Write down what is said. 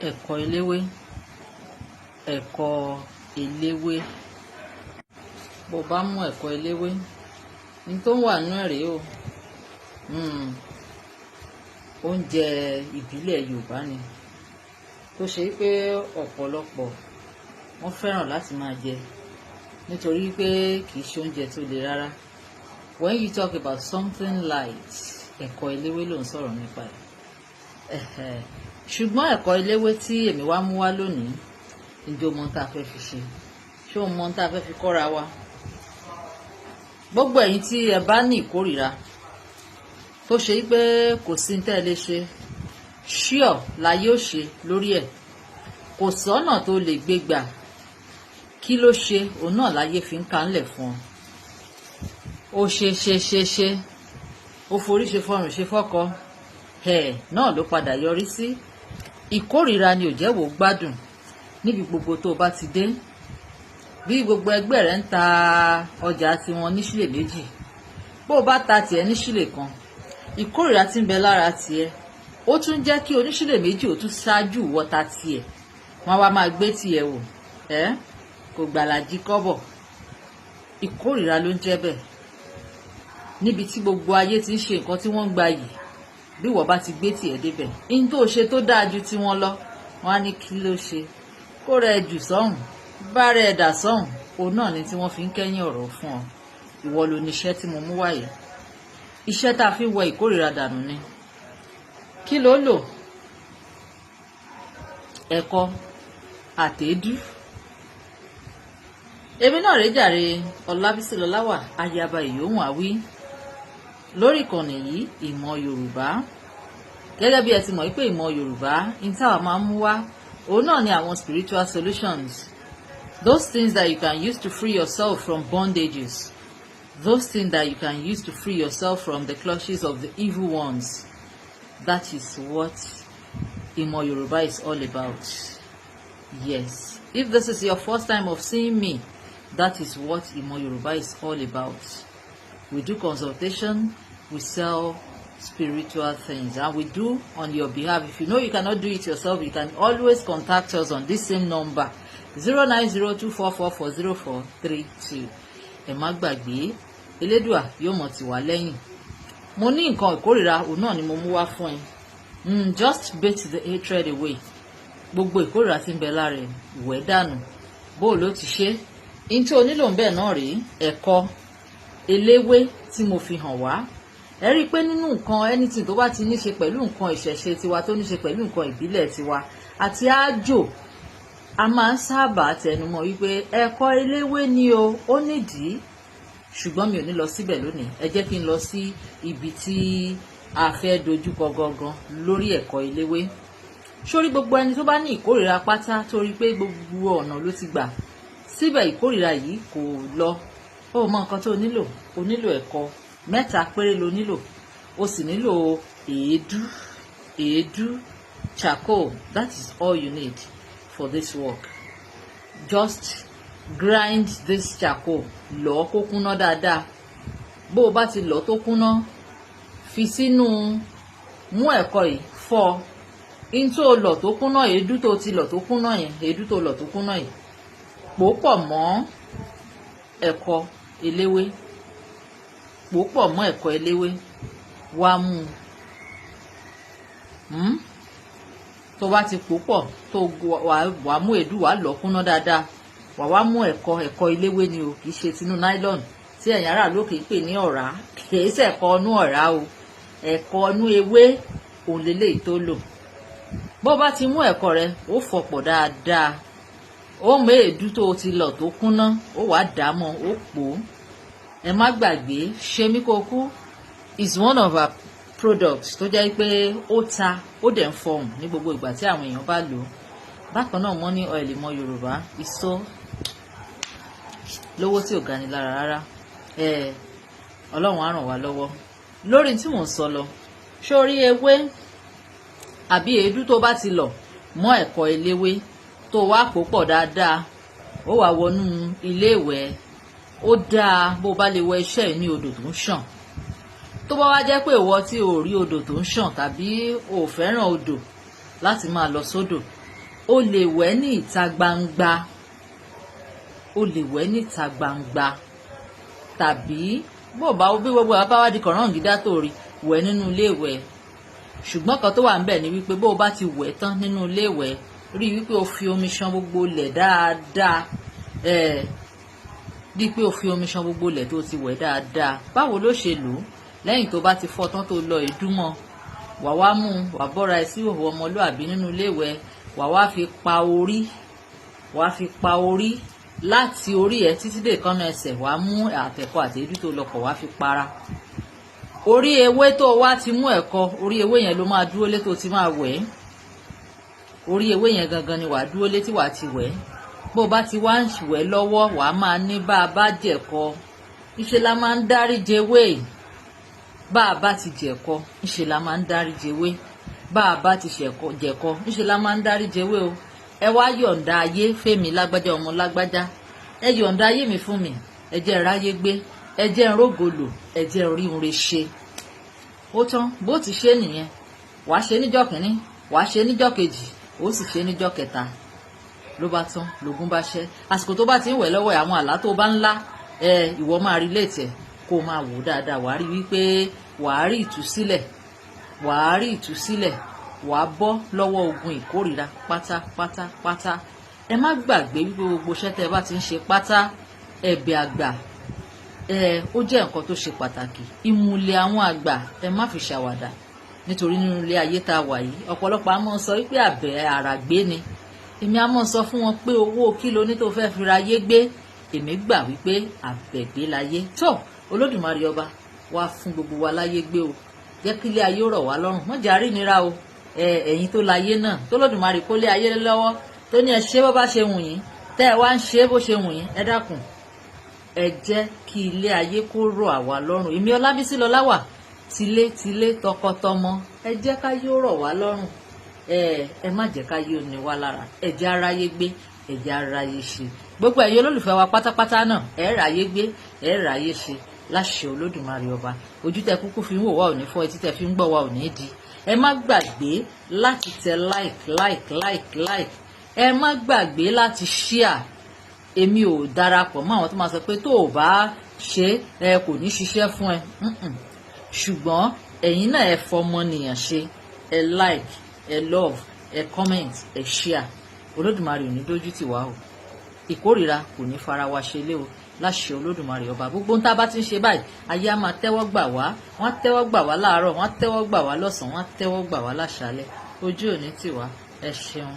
Ẹ̀kọ́ eléwé, ẹ̀kọ́ eléwé. Bó bá mú ẹ̀kọ́ eléwé, ní tó wà nínú ẹ̀rẹ́ o. Oúnjẹ ìbílẹ̀ Yorùbá ni tó ṣe pé ọ̀pọ̀lọpọ̀ wọ́n fẹ́ràn láti máa jẹ nítorí pé kì í ṣe oúnjẹ tó le rárá. When you talk about something light, ẹ̀kọ́ eléwé ló ń sọ̀rọ̀ nípa ẹ̀. Ṣùgbọ́n ẹ̀kọ́ eléwé tí èmi wá mú wá lónìí, ǹjẹ́ o mọ ohun tá a fẹ́ fi ṣe? Ṣé o mọ ohun tá a fẹ́ fi kọ́ra wa? Gbogbo ẹ̀yin tí ẹ bá ní ìkórìíra tó ṣe pé kò sí ní tẹ́ ẹ lè ṣe, ṣíọ̀ láyé ó ṣe lórí ẹ̀. Kò sọ́nà tó lè gbé gbà. Kí ló ṣe? Òun náà láyé fi ń kanlẹ̀ fún ọ. Ó ṣe. Ó forí ṣe fọrùn ṣe fọ́kọ. Náà ló padà yọrí sí. Ìkórìíra ni ò jẹ́ wò gbádùn níbi gbogbo tó bá ti dé. Bí gbogbo ẹgbẹ́ rẹ̀ ń ta ọjà tiwọn ní sílè méjì, bó o bá ta tiẹ̀ ní sílè kan, ìkórìíra tí ń bẹ lára tiẹ̀ ó tún jẹ́ kí oníṣílè méjì ó tún ṣáájú wọ́ta tiẹ̀. Wọ́n wá máa gbé tiẹ̀ wò. Kò gbàlàjì kọ́bọ̀. Ìkórìíra ló ń jẹ́ bẹ́ẹ̀. Níbi tí gbogbo ayé ti ń ṣe nǹkan tí wọ́n ń gba yìí, bí wọ́n bá ti gbé tiẹ̀ débẹ̀, in tó ṣe tó dáa ju tiwọn lọ, wọ́n á ní kí ló ṣe? Kó rẹ̀ jù sọ́hùn, bá rẹ̀ dà sọ́hùn. Òun náà ni tí wọ́n fi ń kẹ́yìn ọ̀rọ̀ fún ọ. Ìwọ ló ní iṣẹ́ tí mo mú wáyé. Iṣẹ́ tá a fi wọ ìkórìíra dànù ni. Kí ló lò? Ẹ̀kọ́ àtèédú. Èmi náà rèé jàre, Ọlábísí Lọláwà, ayaba ìyóhùn àwí. Lórí ìkànnì yìí, ìmọ̀ Yorùbá. Gẹ́gẹ́ bí ẹ ti mọ̀ pé ìmọ̀ Yorùbá ní táwa máa ń mú wá, òun náà ni àwọn spiritual solutions. Those things that you can use to free yourself from bondages. Those things that you can use to free yourself from the clutches of the evil ones. That is what Ìmọ̀ Yorùbá is all about. Yes. If this is your first time of seeing me, that is what Ìmọ̀ Yorùbá is all about. We do consultation, we sell spiritual things, and we do on your behalf. If you know you cannot do it yourself, you can always contact us on this same number, 09024440432. Ẹ má gbàgbé, Elédùà yóò mọ̀ tì wá lẹ́yìn. Mo ní nǹkan ìkórìíra, òun náà ni mo mú wá fún ẹ. Just bait the hatred away. Gbogbo ìkórìíra tí ń bẹ lára ẹ̀ wẹ̀ dànù. Bó ló ti ṣe? In tí o nílò ń bẹ̀ náà rèé, ẹ̀kọ́ eléwé tí mo fi hàn wá. Ẹ rí i pé nínú nǹkan anything tó bá ti ní ṣe pẹ̀lú nǹkan ìṣẹ̀ṣe tiwa, tó ní ṣe pẹ̀lú nǹkan ìbílẹ̀ tiwa àti àjò, a máa ń sábà tẹnumọ́ wípé ẹ̀kọ́ eléwé ni o, ó nídìí. Ṣùgbọ́n mi ò ní lọ síbẹ̀ lónìí. Ẹ jẹ́ kí n lọ sí ibi tí a fẹ́ dojúkọ gangan lórí ẹ̀kọ́ eléwé. Sórí gbogbo ẹni tó bá ní ìkórìíra pátá, torí pé gbogbo ọ̀nà ló ti gbà síbẹ̀ ìkórìíra yìí kò lọ. Ó mọ nǹkan tó nílò. O nílò ẹ̀kọ́ 3 péré ló nílò. O sì nílò èédú, charcoal. That is all you need for this work. Just grind this charcoal. Lọ̀ kó kúnná dáadáa. Bó o bá ti lọ̀ tó kúnná, fi sínú, mú ẹ̀kọ́ yìí fọ́. In tó lọ̀ tó kúnná, èédú tó ti lọ̀ tó kúnná yẹn, èédú tó lọ̀ tó kúnná yìí, pò pọ̀ mọ́ ẹ̀kọ́ eléwé. Pò pọ̀ mọ́ ẹ̀kọ́ eléwé. Wá mú. Tó bá ti pò pọ̀, tó wà mú èédú, wà lọ̀ kúnná dáadáa. Wá mú ẹ̀kọ́ eléwé ni o, kìí ṣe tinú nylon tí ẹ̀yin ará lókè pè ní ọ̀rá. Kìí ṣe ẹ̀kọ́ inú ọ̀rá o. Ẹ̀kọ́ inú ewé òun lélẹ́yìí tó lò. Bó bá ti mú ẹ̀kọ́ rẹ, ó fọ̀pọ̀ dáadáa. Ó mú èédú tó ti lọ̀ tó kúnná, ó wá dàámọ̀, ó pò. Ẹ má gbàgbé, Ṣemíkókú is one of our products tó jẹ́ pé ó ta, ó dẹ̀ ń fọhùn ní gbogbo ìgbà tí àwọn èèyàn bá lò ó. Bákan náà, money oil Ìmọ̀ Yorùbá ìsọ lówó tí ò ga ni lára rárá. Ọlọ́run á ràn wá lọ́wọ́. Lórí tí mò ń sọ lọ, sórí ewé àbí èédú tó bá ti lọ̀ mọ́ ẹ̀kọ́ eléwé tó wá pò pọ̀ dáadáa, ó wá wọnú ilé ìwẹ̀. Ó dáa bó bá lè wọ iṣẹ́ ní odò tó ń ṣàn. Tó bá wá jẹ́ pé ìwọ tí ò rí odò tó ń ṣàn tàbí ò fẹ́ràn odò láti máa lọ sódò, o lè wẹ̀ ní ìta gbangba, o lè wẹ̀ ní ìta gbangba, tàbí bó bá bí gbogbo àbáwá di kọ̀rọ̀ǹgídá tó rí wẹ̀ nínú ilé ìwẹ̀. Ṣùgbọ́n kan tó wà ńbẹ̀ ni wípé bó bá ti wẹ̀ tán nínú ilé ìwẹ̀, rí wípé o fi omi ṣan gbogbo ilẹ̀ dáadáa, rí pé o fi omi ṣan gbogbo ilẹ̀ tó ti wẹ̀ dáadáa. Báwo ló ṣe lò ó? Lẹ́yìn tó bá ti fọ tán tó lọ ìdúmọ̀, wà wá mú wà bọ́ra ẹ sí ìhòòhò ọmọlúàbí nínú ilé ìwẹ̀, wà wá fi pa orí, wà fi pa orí láti orí ẹ títí dé ìkànnà ẹsẹ̀, wà mú àtẹ̀kọ àtẹ̀dú tó lọkọ̀ wà fi para. Orí ewé tó wá ti mú ẹ̀kọ, orí ewé yẹn ló máa dúró lé tó ti máa wẹ̀. Orí ewé yẹn gangan ni wà dúró lé tí wà ti wẹ̀. Bó bá ti wá ń wẹ̀ lọ́wọ́, wà máa ní bá a bá jẹ̀kọ, ìṣe la máa ń dárí jewé. Bá a bá ti jẹ̀kọ, ìṣe la máa ń dárí jewé. Bá a bá ti jẹ̀kọ, ìṣe la máa ń dárí jewé o. Ẹ wá yọ̀ǹda ayé fẹ́mi lágbájá ọmọ lágbájá. Ẹ yọ̀ǹda ayé mi fún mi. Ẹ jẹ́ ráyé gbé. Ẹ jẹ́ rógòlò. Ẹ jẹ́ rí ire ṣe. Ó tán bó ti ṣe nìyẹn. Wàá ṣe níjọ́ kìíní, wàá ṣe níjọ́ kejì, ó sì ṣe níjọ́ kẹta. Ló bá tán, lógún bá ṣẹ́. Àsìkò tó bá ti ń wẹ̀ lọ́wọ́ àwọn àlá tó bá ń lá, ìwọ máa rí létí ẹ̀ kó máa wò dáadáa. Wàá rí wípé wàá rí ìtúsílẹ̀, wàá rí ìtúsílẹ̀, wàá bọ́ lọ́wọ́ ogun ìkórìíra pátápátápátá. Ẹ má gbàgbé wípé gbogbo iṣẹ́ tẹ́ bá ti ń ṣe pátá, ẹ̀bẹ̀ àgbà, ó jẹ́ nǹkan tó ṣe pàtàkì. Ìmùlẹ̀ àwọn àgbà ẹ má fi ṣàwàdà, nítorí nínú ilé ayé tá a wà yìí, ọ̀pọ̀lọpọ̀ a máa sọ wípé àbẹ̀ àràgbé ni. Èmi a máa sọ fún wọn pé owó kílò ní tó fẹ́ fi ra ayé gbé. Èmi gbà wípé àbẹ̀gbé láyé. Tó Olódùmarè ọba wá fún gbogbo wa láyé gbé o. Jẹ́ kí ilé ayé rọ̀ wá lọ́rùn. Má jẹ́ àrí nira o. Ẹ̀yin tó láyé náà, tó Olódùmarè kó lé ayé lọ́wọ́, tó ní ẹ ṣe bó bá ṣe wù yín, tẹ́ ẹ wá ń ṣe bó ṣe wù yín, ẹ dákun. Ẹ jẹ́ kí ilé ayé kó rọ̀ àwa lọ́rùn. Èmi Ọlábísí Lọláwà, tilé tọkọtọmọ, ẹ jẹ́ ká yóò rọ̀ wá lọ́rùn. Ẹ má jẹ́ ká yóò ní wá lára. Ẹ jẹ́ aráyé gbé, ẹ jẹ́ aráyé ṣe. Gbogbo ẹ̀yin olólùfẹ́ wa pátápátá náà, ẹ ráyé gbé, ẹ ráyé ṣe láṣẹ Olódùmarè ọba. Ojú tẹ kúkú fi ń wò wá ò ní fọ́, etí tẹ fi ń gbọ́ wá ò ní di. Ẹ má gbàgbé láti tẹ like. Ẹ má gbàgbé láti share. Èmi ò darapọ̀ mọ́ àwọn tó máa sọ pé tó o bá ṣe kò ní ṣiṣẹ́ fún ẹ. Ṣùgbọ́n ẹ̀yin náà ẹ fọmọnìyàn ṣe. Ẹ like, ẹ love, ẹ comment, ẹ share. Olódùmarè ò ní dójú tì wá o. Ìkórìíra kò ní fara wa ṣe lé o láṣẹ Olódùmarè ọba. Gbogbo ń tá bá ti ń ṣe báyìí, ayé á máa tẹ́wọ́ gbà wá. Wọ́n tẹ́wọ́ gbà wá láàárọ̀, wọ́n tẹ́wọ́ gbà wá lọ́sàn-án, wọ́n tẹ́wọ́ gbà wá láṣálẹ́. Ojú ò ní tì wá. Ẹ ṣeun.